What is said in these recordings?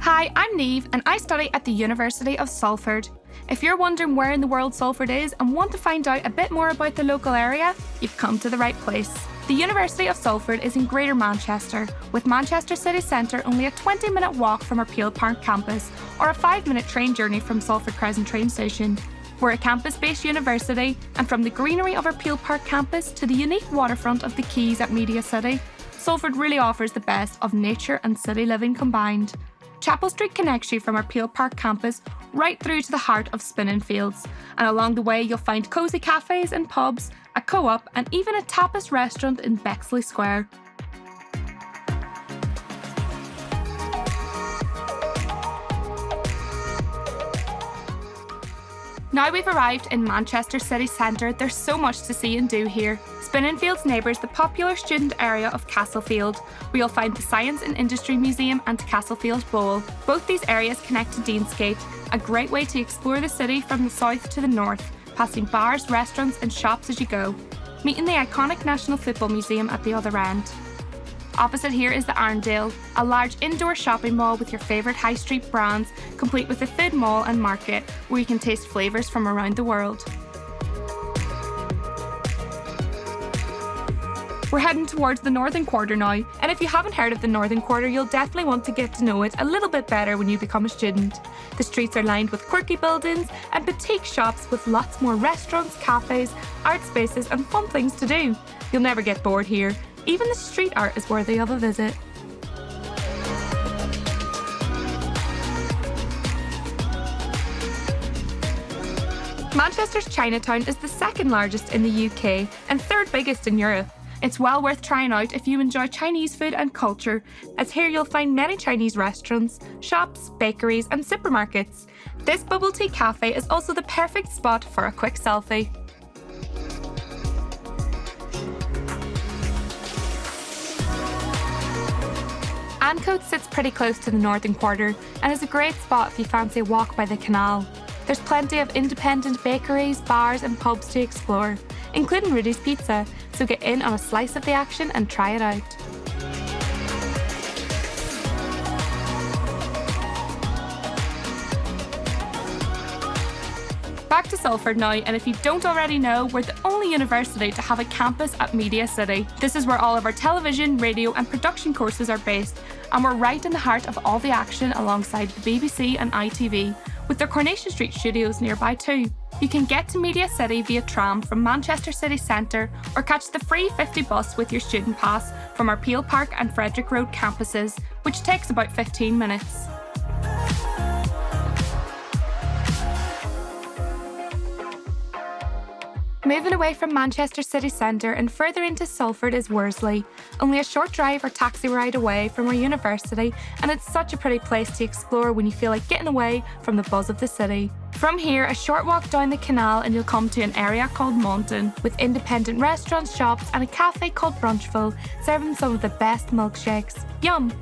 Hi, I'm Neve and I study at the University of Salford. If you're wondering where in the world Salford is and want to find out a bit more about the local area, you've come to the right place. The University of Salford is in Greater Manchester, with Manchester city centre only a 20-minute walk from our Peel Park campus or a 5-minute train journey from Salford Crescent train station. We're a campus-based university, and from the greenery of our Peel Park campus to the unique waterfront of the quays at MediaCity, Salford really offers the best of nature and city living combined. Chapel Street connects you from our Peel Park campus right through to the heart of Spinning Fields, and along the way you'll find cosy cafes and pubs, a co-op and even a tapas restaurant in Bexley Square. Now we've arrived in Manchester city centre, there's so much to see and do here. Spinning Fields neighbours the popular student area of Castlefield, where you'll find the Science and Industry Museum and Castlefield Bowl. Both these areas connect to Deansgate, a great way to explore the city from the south to the north, passing bars, restaurants and shops as you go, meeting the iconic National Football Museum at the other end. Opposite here is the Arndale, a large indoor shopping mall with your favourite high street brands, complete with a food mall and market where you can taste flavours from around the world. We're heading towards the Northern Quarter now, and if you haven't heard of the Northern Quarter, you'll definitely want to get to know it a little bit better when you become a student. The streets are lined with quirky buildings and boutique shops with lots more restaurants, cafes, art spaces and fun things to do. You'll never get bored here. Even the street art is worthy of a visit. Manchester's Chinatown is the second largest in the UK and third biggest in Europe. It's well worth trying out if you enjoy Chinese food and culture, as here you'll find many Chinese restaurants, shops, bakeries and supermarkets. This bubble tea cafe is also the perfect spot for a quick selfie. Ancoats sits pretty close to the Northern Quarter and is a great spot if you fancy a walk by the canal. There's plenty of independent bakeries, bars and pubs to explore, including Rudy's Pizza, so get in on a slice of the action and try it out. Back to Salford now, and if you don't already know, we're the only university to have a campus at MediaCity. This is where all of our television, radio and production courses are based, and we're right in the heart of all the action alongside the BBC and ITV, with their Coronation Street studios nearby too. You can get to MediaCity via tram from Manchester city centre or catch the free 50 bus with your student pass from our Peel Park and Frederick Road campuses, which takes about 15 minutes. Moving away from Manchester city centre and further into Salford is Worsley, only a short drive or taxi ride away from our university, and it's such a pretty place to explore when you feel like getting away from the buzz of the city. From here, a short walk down the canal and you'll come to an area called Monton, with independent restaurants, shops and a cafe called Brunchful, serving some of the best milkshakes. Yum!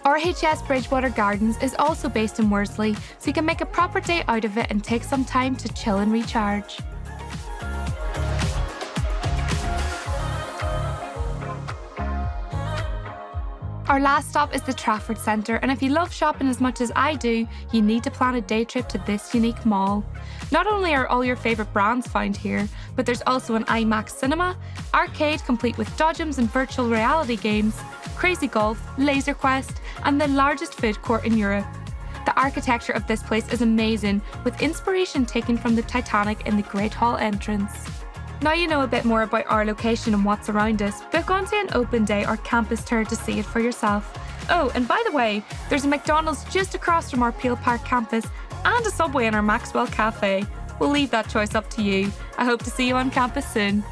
RHS Bridgewater Gardens is also based in Worsley, so you can make a proper day out of it and take some time to chill and recharge. Our last stop is the Trafford Centre, and if you love shopping as much as I do, you need to plan a day trip to this unique mall. Not only are all your favourite brands found here, but there's also an IMAX cinema, arcade complete with dodgems and virtual reality games, crazy golf, laser quest, and the largest food court in Europe. The architecture of this place is amazing, with inspiration taken from the Titanic in the Great Hall entrance. Now you know a bit more about our location and what's around us, book onto an open day or campus tour to see it for yourself. Oh, and by the way, there's a McDonald's just across from our Peel Park campus and a Subway in our Maxwell Cafe. We'll leave that choice up to you. I hope to see you on campus soon.